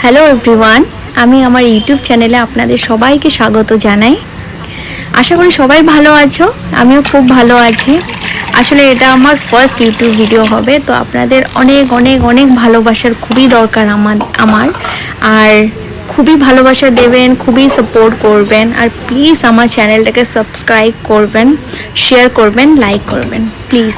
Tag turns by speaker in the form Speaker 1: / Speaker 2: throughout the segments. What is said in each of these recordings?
Speaker 1: Hello everyone, আমি আমার YouTube চ্যানেলে আপনাদের সবাইকে স্বাগত জানাই। আশা করি সবাই ভালো আছো, আমিও খুব ভালো আছি। আসলে এটা আমার ফার্স্ট ইউটিউব ভিডিও হবে, তো আপনাদের অনেক অনেক অনেক ভালোবাসার খুবই দরকার আমার আর খুবই ভালোবাসা দেবেন, খুবই সাপোর্ট করবেন। আর প্লিজ আমার চ্যানেলটাকে সাবস্ক্রাইব করবেন, শেয়ার করবেন, লাইক করবেন প্লিজ।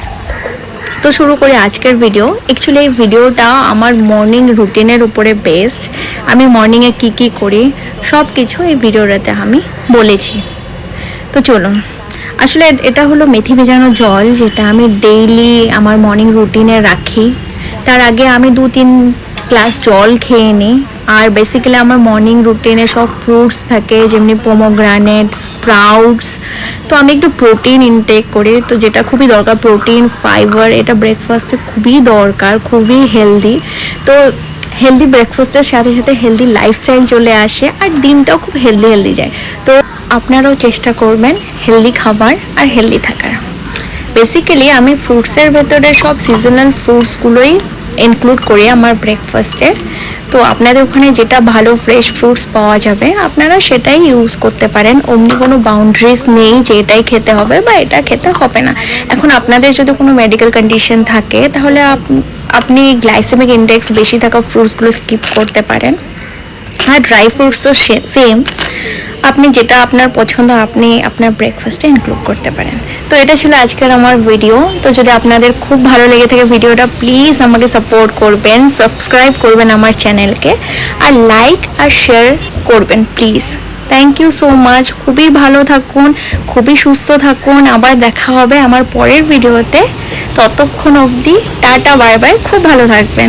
Speaker 1: তো শুরু করি আজকের ভিডিও। অ্যাকচুয়ালি এই ভিডিওটা আমার মর্নিং রুটিনের উপরে বেসড। আমি মর্নিংয়ে কী করি সব কিছু এই ভিডিওটাতে আমি বলেছি। তো চলুন, আসলে এটা হলো মেথি ভেজানো জল, যেটা আমি ডেইলি আমার মর্নিং রুটিনে রাখি। তার আগে আমি 2-3 গ্লাস জল খেয়ে নিই। আর বেসিক্যালি আমার মর্নিং রুটিনে সব ফ্রুটস থাকে, যেমনি পোমোগ্রানেট, স্প্রাউটস। তো আমি একটু প্রোটিন ইনটেক করি, তো যেটা খুবই দরকার, প্রোটিন, ফাইবার, এটা ব্রেকফাস্টে খুবই দরকার, খুবই হেলদি। তো হেলদি ব্রেকফাস্টের সাথে সাথে হেলদি লাইফস্টাইল চলে আসে, আর দিনটাও খুব হেলদি যায়। তো আপনারাও চেষ্টা করবেন হেলদি খাবার আর হেলদি থাকার। বেসিক্যালি আমি ফ্রুটসের ভেতরে সব সিজনাল ফ্রুটসগুলোই ইনক্লুড করি আমার ব্রেকফাস্টে। তো আপনাদের ওখানে যেটা ভালো ফ্রেশ ফ্রুটস পাওয়া যাবে আপনারা সেটাই ইউজ করতে পারেন। অমনি কোনো বাউন্ডারিজ নেই যে এটাই খেতে হবে বা এটা খেতে হবে না। এখন আপনাদের যদি কোনো মেডিকেল কন্ডিশন থাকে তাহলে আপনি গ্লাইসেমিক ইন্ডেক্স বেশি থাকা ফ্রুটসগুলো স্কিপ করতে পারেন। আর ড্রাই ফ্রুটস তো সেম, আপনি যেটা আপনার পছন্দ আপনি আপনার ব্রেকফাস্টে ইনক্লুড করতে পারেন। তো এটা ছিল আজকের আমার ভিডিও। তো যদি আপনাদের খুব ভালো লেগে থাকে ভিডিওটা, প্লিজ আমাকে সাপোর্ট করবেন, সাবস্ক্রাইব করবেন আমার চ্যানেলকে, আর লাইক আর শেয়ার করবেন please. Thank you so much. খুবই ভালো থাকুন, খুবই সুস্থ থাকুন। আবার দেখা হবে আমার পরের ভিডিওতে। ততক্ষণ অবধি টাটা, বাই বাই, খুব ভালো থাকবেন।